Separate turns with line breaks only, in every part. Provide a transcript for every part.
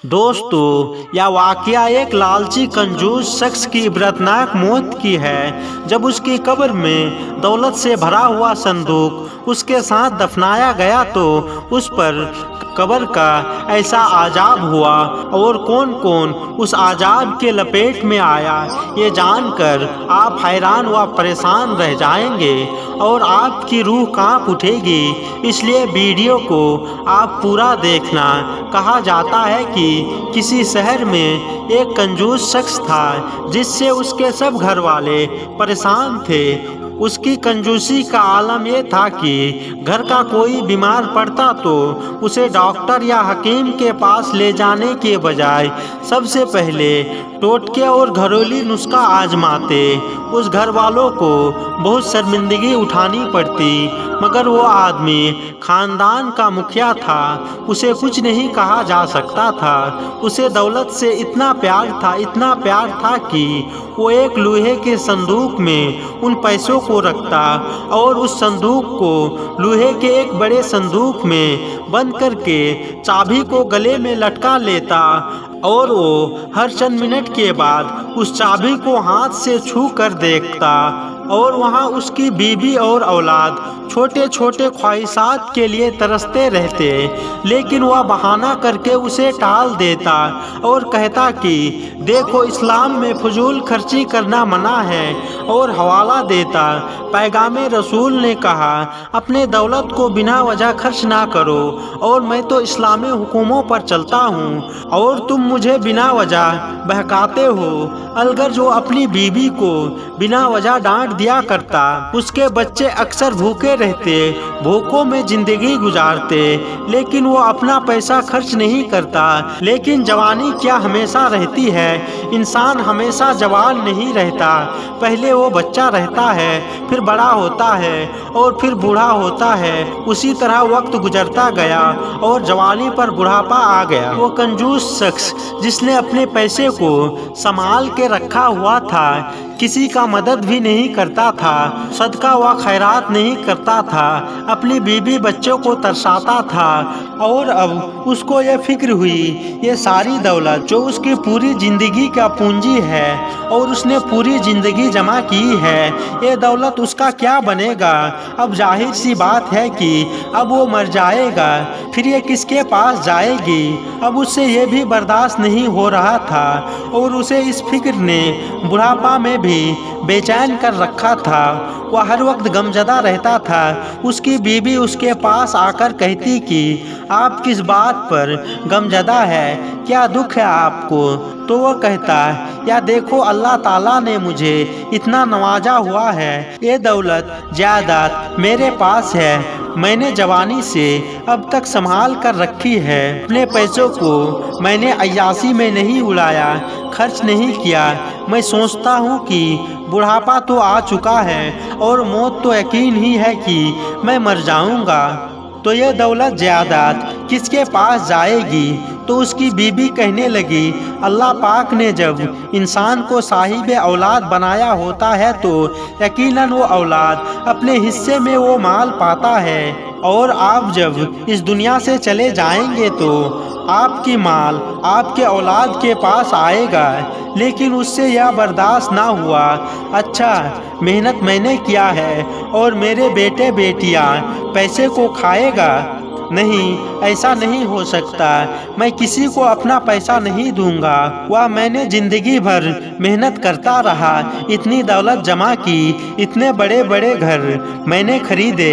दोस्तों, यह वाकया एक लालची कंजूस शख्स की इबरतनाक मौत की है। जब उसकी कब्र में दौलत से भरा हुआ संदूक उसके साथ दफनाया गया तो उस पर कब्र का ऐसा आजाब हुआ और कौन कौन उस आजाब के लपेट में आया, ये जानकर आप हैरान व परेशान रह जाएंगे और आपकी रूह कांप उठेगी। इसलिए वीडियो को आप पूरा देखना। कहा जाता है कि किसी शहर में एक कंजूस शख्स था जिससे उसके सब घर वाले परेशान थे। उसकी कंजूसी का आलम यह था कि घर का कोई बीमार पड़ता तो उसे डॉक्टर या हकीम के पास ले जाने के बजाय सबसे पहले टोटके और घरेलू नुस्खा आजमाते। उस घर वालों को बहुत शर्मिंदगी उठानी पड़ती, मगर वो आदमी खानदान का मुखिया था, उसे कुछ नहीं कहा जा सकता था। उसे दौलत से इतना प्यार था कि वो एक लोहे के संदूक में उन पैसों को रखता और उस संदूक को लोहे के एक बड़े संदूक में बंद करके चाबी को गले में लटका लेता और वो हर चंद मिनट के बाद उस चाबी को हाथ से छू कर देखता और वहाँ उसकी बीवी और औलाद छोटे छोटे ख्वाहिशात के लिए तरसते रहते, लेकिन वह बहाना करके उसे टाल देता और कहता कि देखो, इस्लाम में फजूल खर्ची करना मना है, और हवाला देता। पैगामे रसूल ने कहा, अपने दौलत को बिना वजह खर्च ना करो, और मैं तो इस्लामी हुक्मों पर चलता हूँ और तुम मुझे बिना वजह बहकाते हो। अलगर जो अपनी बीवी को बिना वजह डांट दिया करता, उसके बच्चे अक्सर भूखे रहते, भूखों में जिंदगी गुजारते, लेकिन वो अपना पैसा खर्च नहीं करता। लेकिन जवानी क्या हमेशा रहती है? इंसान हमेशा जवान नहीं रहता। पहले वो बच्चा रहता है, फिर बड़ा होता है और फिर बूढ़ा होता है। उसी तरह वक्त गुजरता गया और जवानी पर बुढ़ापा आ गया। वो कंजूस शख्स जिसने अपने पैसे को संभाल के रखा हुआ था, किसी का मदद भी नहीं करता था, सदका व खैरात नहीं करता था, अपनी बीवी बच्चों को तरसाता था, और अब उसको ये फिक्र हुई ये सारी दौलत जो उसकी पूरी जिंदगी का पूंजी है और उसने पूरी जिंदगी जमा की है, ये दौलत उसका क्या बनेगा? अब जाहिर सी बात है कि अब वो मर जाएगा, फिर ये किसके पास जाएगी? अब उससे ये भी बर्दाश्त नहीं हो रहा था और उसे इस फिक्र ने बुढ़ापा में भी बेचैन कर रखा था। वह हर वक्त गमजदा रहता था। उसकी बीवी उसके पास आकर कहती कि आप किस बात पर गमजदा है, क्या दुख है आपको? तो वह कहता, या देखो, अल्लाह ताला ने मुझे इतना नवाजा हुआ है, ये दौलत जायदाद मेरे पास है, मैंने जवानी से अब तक संभाल कर रखी है। अपने पैसों को मैंने अय्यासी में नहीं उड़ाया, खर्च नहीं किया। मैं सोचता हूँ कि बुढ़ापा तो आ चुका है और मौत तो यकीन ही है कि मैं मर जाऊँगा, तो यह दौलत जायदाद किसके पास जाएगी? तो उसकी बीबी कहने लगी, अल्लाह पाक ने जब इंसान को साहिब औलाद बनाया होता है तो यकीनन वो औलाद अपने हिस्से में वो माल पाता है, और आप जब इस दुनिया से चले जाएंगे तो आपकी माल आपके औलाद के पास आएगा। लेकिन उससे यह बर्दाश्त ना हुआ। अच्छा, मेहनत मैंने किया है और मेरे बेटे बेटियां पैसे को खाएगा? नहीं, ऐसा नहीं हो सकता। मैं किसी को अपना पैसा नहीं दूंगा। वह मैंने जिंदगी भर मेहनत करता रहा, इतनी दौलत जमा की, इतने बड़े बड़े घर मैंने खरीदे,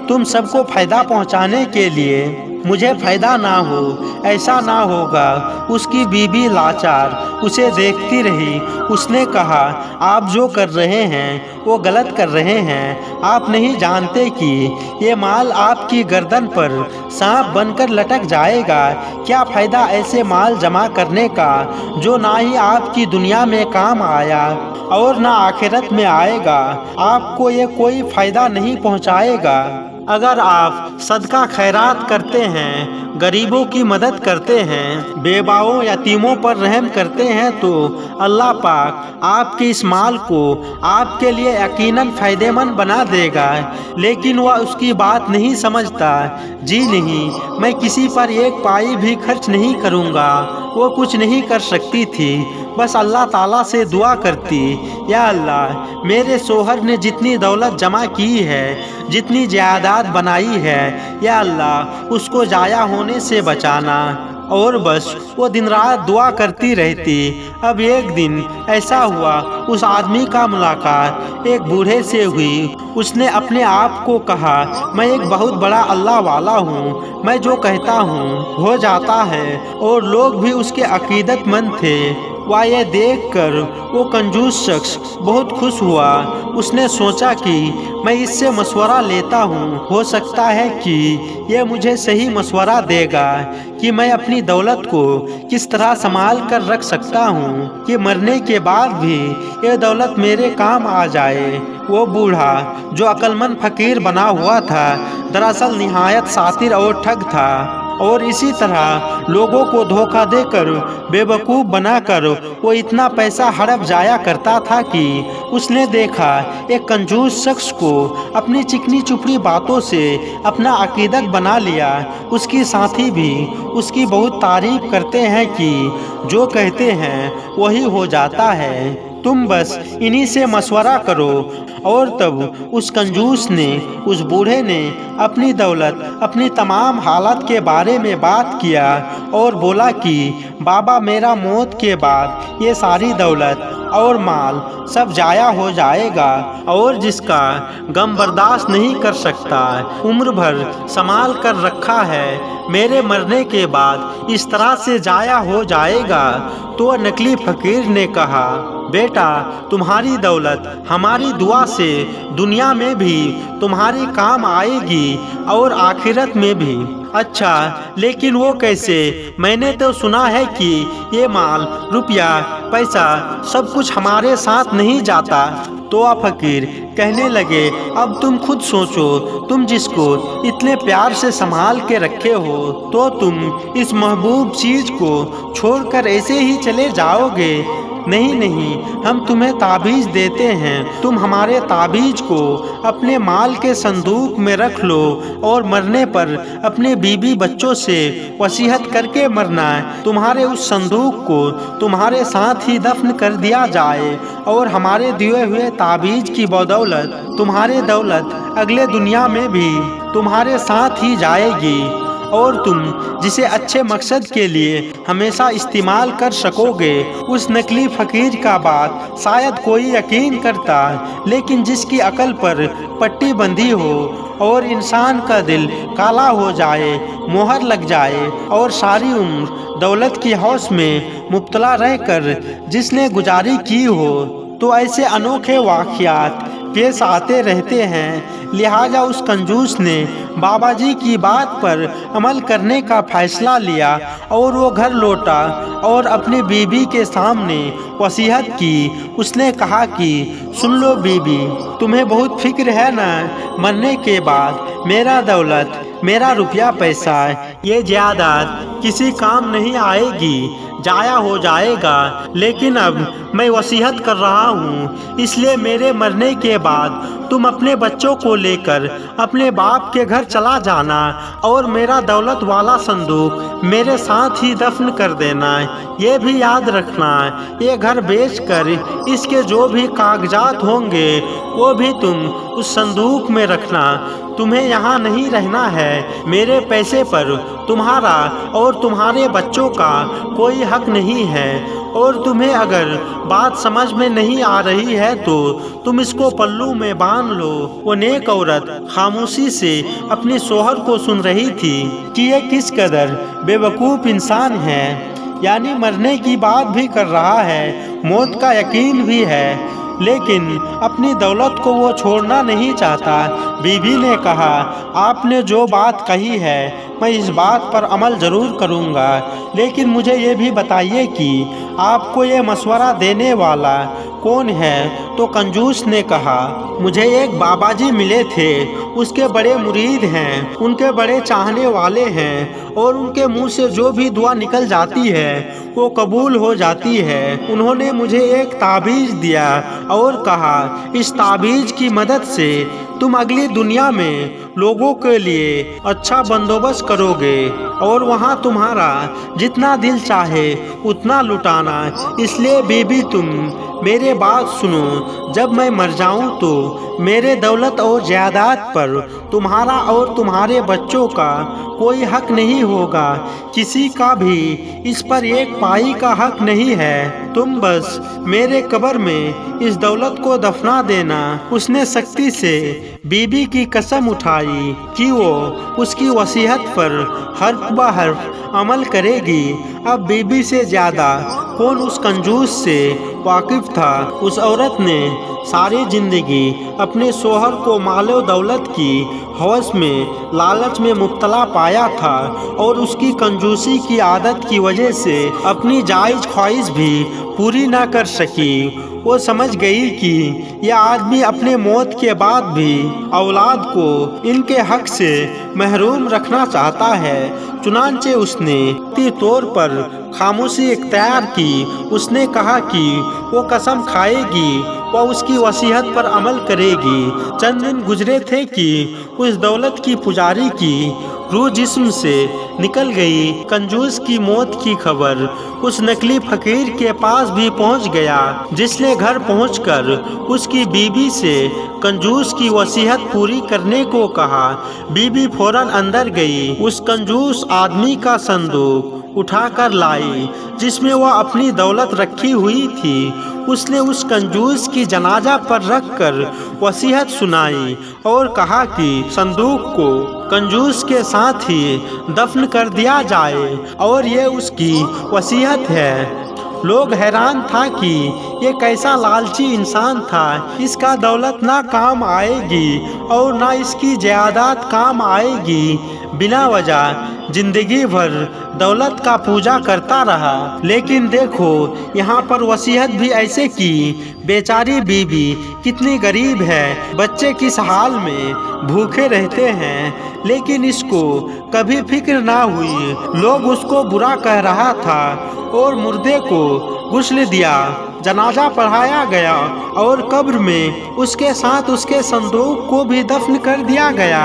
तुम सबको फायदा पहुंचाने के लिए। मुझे फायदा ना हो, ऐसा ना होगा। उसकी बीबी लाचार उसे देखती रही। उसने कहा, आप जो कर रहे हैं वो गलत कर रहे हैं। आप नहीं जानते कि ये माल आपकी गर्दन पर सांप बनकर लटक जाएगा। क्या फ़ायदा ऐसे माल जमा करने का जो ना ही आपकी दुनिया में काम आया और ना आखिरत में आएगा? आपको ये कोई फ़ायदा नहीं पहुंचाएगा। अगर आप सदका खैरात करते हैं, गरीबों की मदद करते हैं, बेवाओं यतीमों पर रहम करते हैं, तो अल्लाह पाक आपके इस माल को आपके लिए यकीनन फ़ायदेमंद बना देगा। लेकिन वह उसकी बात नहीं समझता। जी नहीं, मैं किसी पर एक पाई भी खर्च नहीं करूँगा। वो कुछ नहीं कर सकती थी, बस अल्लाह ताला से दुआ करती, या अल्लाह मेरे शोहर ने जितनी दौलत जमा की है, जितनी जायदाद बनाई है, या अल्लाह उसको जाया होने से बचाना। और बस वो दिन रात दुआ करती रहती। अब एक दिन ऐसा हुआ, उस आदमी का मुलाकात एक बूढ़े से हुई। उसने अपने आप को कहा, मैं एक बहुत बड़ा अल्लाह वाला हूँ, मैं जो कहता हूँ हो जाता है। और लोग भी उसके अकीदतमंद थे। वह यह देखकर वो कंजूस शख्स बहुत खुश हुआ। उसने सोचा कि मैं इससे मशवरा लेता हूँ, हो सकता है कि यह मुझे सही मशवरा देगा कि मैं अपनी दौलत को किस तरह संभाल कर रख सकता हूँ कि मरने के बाद भी यह दौलत मेरे काम आ जाए। वो बूढ़ा जो अक्लमंद फकीर बना हुआ था, दरअसल निहायत सातिर और ठग था, और इसी तरह लोगों को धोखा देकर बेवकूफ़ बनाकर वो इतना पैसा हड़प जाया करता था कि उसने देखा एक कंजूस शख्स को अपनी चिकनी चुपड़ी बातों से अपना अकीदत बना लिया। उसकी साथी भी उसकी बहुत तारीफ करते हैं कि जो कहते हैं वही हो जाता है, तुम बस इन्हीं से मशवरा करो। और तब उस कंजूस ने, उस बूढ़े ने अपनी दौलत, अपनी तमाम हालत के बारे में बात किया और बोला कि बाबा मेरा मौत के बाद ये सारी दौलत और माल सब जाया हो जाएगा, और जिसका गम बर्दाश्त नहीं कर सकता, उम्र भर संभाल कर रखा है, मेरे मरने के बाद इस तरह से जाया हो जाएगा। तो नकली फकीर ने कहा, बेटा तुम्हारी दौलत हमारी दुआ से दुनिया में भी तुम्हारे काम आएगी और आखिरत में भी। अच्छा, लेकिन वो कैसे? मैंने तो सुना है कि ये माल, रुपया, पैसा सब कुछ हमारे साथ नहीं जाता। तो फकीर कहने लगे, अब तुम खुद सोचो, तुम जिसको इतने प्यार से संभाल के रखे हो, तो तुम इस महबूब चीज को छोड़कर ऐसे ही चले जाओगे? नहीं नहीं, हम तुम्हें ताबीज देते हैं, तुम हमारे ताबीज को अपने माल के संदूक में रख लो और मरने पर अपने बीबी बच्चों से वसीयत करके मरना। तुम्हारे उस संदूक को तुम्हारे साथ ही दफन कर दिया जाए और हमारे दिए हुए ताबीज की बदौलत तुम्हारी दौलत अगले दुनिया में भी तुम्हारे साथ ही जाएगी, और तुम जिसे अच्छे मकसद के लिए हमेशा इस्तेमाल कर सकोगे। उस नकली फकीर का बात शायद कोई यकीन करता, लेकिन जिसकी अकल पर पट्टी बंधी हो और इंसान का दिल काला हो जाए, मोहर लग जाए और सारी उम्र दौलत की हौस में मुब्तला रहकर जिसने गुजारी की हो, तो ऐसे अनोखे वाक़यात पेश आते रहते हैं। लिहाजा उस कंजूस ने बाबा जी की बात पर अमल करने का फैसला लिया और वो घर लौटा और अपनी बीबी के सामने वसीयत की। उसने कहा कि सुन लो बीबी, तुम्हें बहुत फिक्र है ना, मरने के बाद मेरा दौलत, मेरा रुपया पैसा, ये जायदाद किसी काम नहीं आएगी, जाया हो जाएगा। लेकिन अब मैं वसीयत कर रहा हूँ, इसलिए मेरे मरने के बाद तुम अपने बच्चों को लेकर अपने बाप के घर चला जाना और मेरा दौलत वाला संदूक मेरे साथ ही दफन कर देना। ये भी याद रखना, ये घर बेचकर इसके जो भी कागजात होंगे वो भी तुम उस संदूक में रखना। तुम्हें यहाँ नहीं रहना है, मेरे पैसे पर तुम्हारा और तुम्हारे बच्चों का कोई हक नहीं है। और तुम्हें अगर बात समझ में नहीं आ रही है तो तुम इसको पल्लू में बांध लो। वो नेक औरत खामोशी से अपने शोहर को सुन रही थी कि ये किस कदर बेवकूफ़ इंसान है, यानी मरने की बात भी कर रहा है, मौत का यकीन भी है, लेकिन अपनी दौलत को वो छोड़ना नहीं चाहता। बीबी ने कहा, आपने जो बात कही है मैं इस बात पर अमल ज़रूर करूँगा, लेकिन मुझे ये भी बताइए कि आपको ये मशवरा देने वाला कौन है? तो कंजूस ने कहा, मुझे एक बाबा जी मिले थे, उसके बड़े मुरीद हैं, उनके बड़े चाहने वाले हैं, और उनके मुंह से जो भी दुआ निकल जाती है वो कबूल हो जाती है। उन्होंने मुझे एक ताबीज़ दिया और कहा, इस ताबीज़ की मदद से तुम अगली दुनिया में लोगों के लिए अच्छा बंदोबस्त करोगे और वहाँ तुम्हारा जितना दिल चाहे उतना लुटाना। इसलिए बीबी तुम मेरे बात सुनो, जब मैं मर जाऊं तो मेरे दौलत और जायदाद पर तुम्हारा और तुम्हारे बच्चों का कोई हक नहीं होगा, किसी का भी इस पर एक पाई का हक नहीं है। तुम बस मेरे कब्र में इस दौलत को दफना देना। उसने सख्ती से बीबी की कसम उठाई कि वो उसकी वसीयत पर हर्फ ब हर्फ अमल करेगी। अब बीबी से ज्यादा कौन उस कंजूस से वाकिफ था। उस औरत ने सारी जिंदगी अपने शोहर को मालो दौलत की हवस में, लालच में मुब्तला पाया था और उसकी कंजूसी की आदत की वजह से अपनी जायज़ ख्वाहिश भी पूरी ना कर सकी। वो समझ गई कि यह आदमी अपने मौत के बाद भी औलाद को इनके हक से महरूम रखना चाहता है। चुनांचे उसने तौर पर खामोशी इख्तियार की। उसने कहा कि वो कसम खाएगी, वह उसकी वसीयत पर अमल करेगी। चंद दिन गुजरे थे कि उस दौलत की पुजारी की रूह जिस्म से निकल गई। कंजूस की मौत की खबर उस नकली फकीर के पास भी पहुंच गया, जिसने घर पहुंचकर उसकी बीबी से कंजूस की वसीयत पूरी करने को कहा। बीबी फौरन अंदर गई, उस कंजूस आदमी का संदूक उठाकर लाई जिसमें वह अपनी दौलत रखी हुई थी। उसने उस कंजूस की जनाजा पर रखकर वसीयत सुनाई और कहा कि संदूक को कंजूस के साथ ही दफन कर दिया जाए और ये उसकी वसीयत है। लोग हैरान था कि ये कैसा लालची इंसान था। इसका दौलत ना काम आएगी और ना इसकी जायदाद काम आएगी। बिना वजह जिंदगी भर दौलत का पूजा करता रहा। लेकिन देखो यहाँ पर वसीयत भी ऐसे की। बेचारी बीबी कितनी गरीब है, बच्चे किस हाल में भूखे रहते हैं, लेकिन इसको कभी फिक्र ना हुई। लोग उसको बुरा कह रहा था और मुर्दे को गुस्ल दिया, जनाजा पढ़ाया गया और कब्र में उसके साथ उसके संदूक को भी दफन कर दिया गया।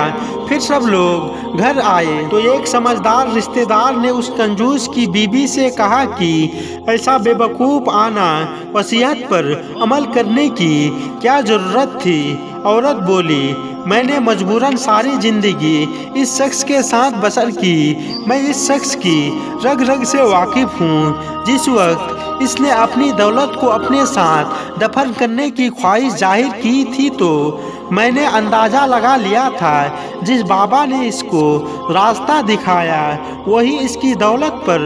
फिर सब लोग घर आए तो एक समझदार रिश्तेदार ने उस कंजूस की बीबी से कहा कि ऐसा बेवकूफ़ आना वसीयत पर अमल करने की क्या ज़रूरत थी। औरत बोली, मैंने मजबूरन सारी जिंदगी इस शख्स के साथ बसर की। मैं इस शख्स की रग रग से वाकिफ़ हूँ। जिस वक्त इसने अपनी दौलत को अपने साथ दफन करने की ख्वाहिश जाहिर की थी तो मैंने अंदाज़ा लगा लिया था जिस बाबा ने इसको रास्ता दिखाया वही इसकी दौलत पर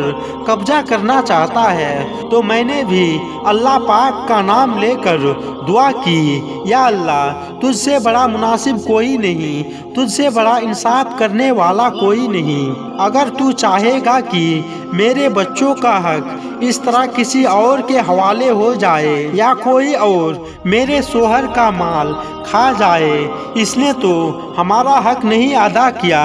कब्जा करना चाहता है। तो मैंने भी अल्लाह पाक का नाम लेकर दुआ की, या अल्लाह तुझसे बड़ा मुनासिब कोई नहीं, तुझसे बड़ा इंसाफ करने वाला कोई नहीं। अगर तू चाहेगा कि मेरे बच्चों का हक इस तरह किसी और के हवाले हो जाए या कोई और मेरे शोहर का माल खा जाए, इसने तो हमारा हक नहीं अदा किया,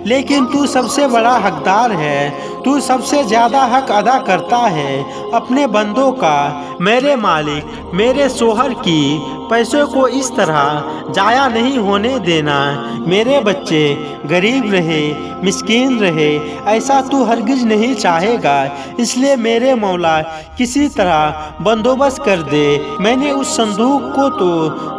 लेकिन तू सबसे बड़ा हकदार है। तू सबसे ज़्यादा हक अदा करता है अपने बंदों का। मेरे मालिक, मेरे शोहर की पैसों को इस तरह जाया नहीं होने देना। मेरे बच्चे गरीब रहे, मिस्कीन रहे, ऐसा तू हरगिज नहीं चाहेगा। इसलिए मेरे मौला किसी तरह बंदोबस्त कर दे। मैंने उस संदूक को तो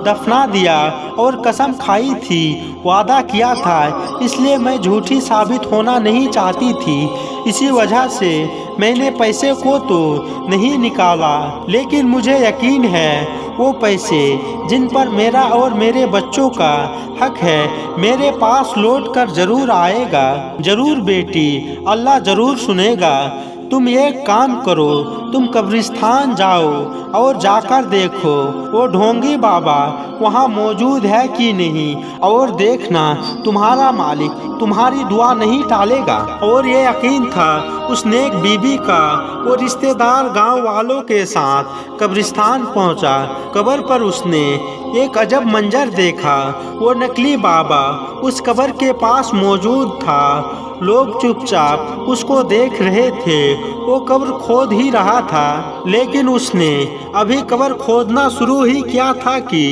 दफना दिया और कसम खाई थी, वादा किया था, इसलिए मैं झूठी साबित होना नहीं चाहती थी। इसी वजह से मैंने पैसे को तो नहीं निकाला, लेकिन मुझे यकीन है वो पैसे जिन पर मेरा और मेरे बच्चों का हक है मेरे पास लौट कर जरूर आएगा। जरूर बेटी, अल्लाह जरूर सुनेगा। तुम एक काम करो, तुम कब्रिस्तान जाओ और जाकर देखो वो ढोंगी बाबा वहाँ मौजूद है कि नहीं, और देखना तुम्हारा मालिक तुम्हारी दुआ नहीं टालेगा। और ये यकीन था उस नेक बीबी का। वो रिश्तेदार गांव वालों के साथ कब्रिस्तान पहुंचा। कब्र पर उसने एक अजब मंजर देखा। वो नकली बाबा उस कब्र के पास मौजूद था। लोग चुपचाप उसको देख रहे थे। वो कब्र खोद ही रहा था, लेकिन उसने अभी कब्र खोदना शुरू ही किया था कि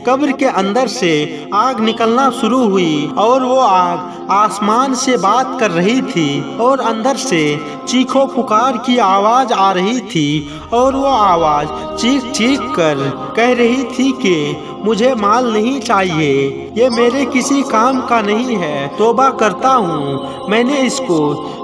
कब्र के अंदर से आग निकलना शुरू हुई और वो आग आसमान से बात कर रही थी और अंदर से चीखो पुकार की आवाज आ रही थी और वो आवाज चीख चीख कर कह रही थी कि मुझे माल नहीं चाहिए, ये मेरे किसी काम का नहीं है, तौबा करता हूँ, मैंने इसको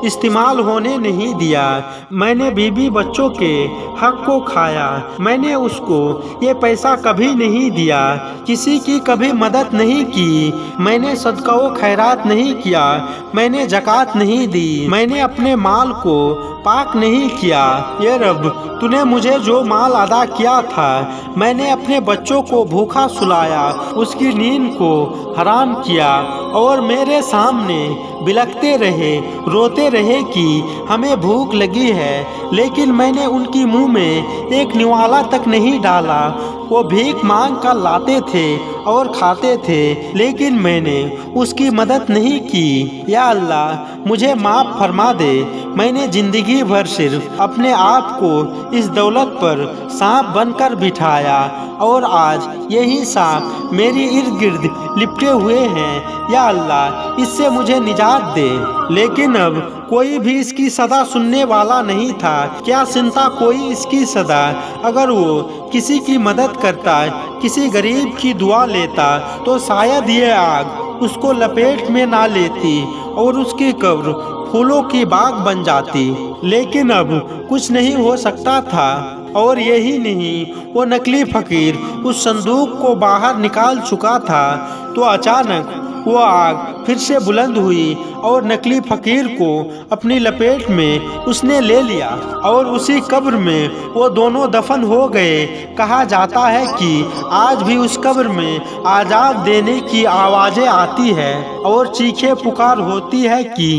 इस्तेमाल होने नहीं दिया, मैंने बीबी बच्चों के हक को खाया, मैंने उसको ये पैसा कभी नहीं दिया, किसी की कभी मदद नहीं की, मैंने सदका व खैरात नहीं किया, मैंने ज़कात नहीं दी, मैंने अपने माल को पाक नहीं किया। ये रब, तूने मुझे जो माल अदा किया था, मैंने अपने बच्चों को भूखा सुलाया, उसकी नींद को हराम किया और मेरे सामने बिलखते रहे, रोते रहे कि हमें भूख लगी है, लेकिन मैंने उनकी मुंह में एक निवाला तक नहीं डाला। वो भीख मांग कर लाते थे और खाते थे, लेकिन मैंने उसकी मदद नहीं की। या अल्लाह, मुझे माफ़ फरमा दे, मैंने ज़िंदगी भर सिर्फ अपने आप को इस दौलत पर सांप बनकर बिठाया और आज यही सांप मेरी इर्द गिर्द लिपटे हुए हैं। या अल्लाह, इससे मुझे निजात दे। लेकिन अब कोई भी इसकी सदा सुनने वाला नहीं था। क्या सुनता कोई इसकी सदा? अगर वो किसी की मदद करता, किसी गरीब की दुआ लेता, तो शायद ये आग उसको लपेट में ना लेती और उसकी कब्र फूलों की बाग बन जाती। लेकिन अब कुछ नहीं हो सकता था। और यही नहीं, वो नकली फकीर उस संदूक को बाहर निकाल चुका था, तो अचानक वो आग फिर से बुलंद हुई और नकली फकीर को अपनी लपेट में उसने ले लिया और उसी कब्र में वो दोनों दफन हो गए। कहा जाता है कि आज भी उस कब्र में आजाद देने की आवाज़ें आती है और चीखे पुकार होती है कि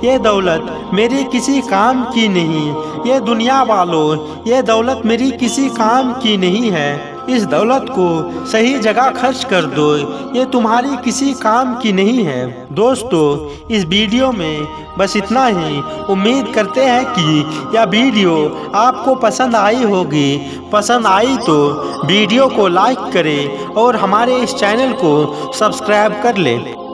ये दौलत मेरी किसी काम की नहीं, ये दुनिया वालों, ये दौलत मेरी किसी काम की नहीं है, इस दौलत को सही जगह खर्च कर दो, ये तुम्हारी किसी काम की नहीं है। दोस्तों, इस वीडियो में बस इतना ही। उम्मीद करते हैं कि यह वीडियो आपको पसंद आई होगी। पसंद आई तो वीडियो को लाइक करें और हमारे इस चैनल को सब्सक्राइब कर लें।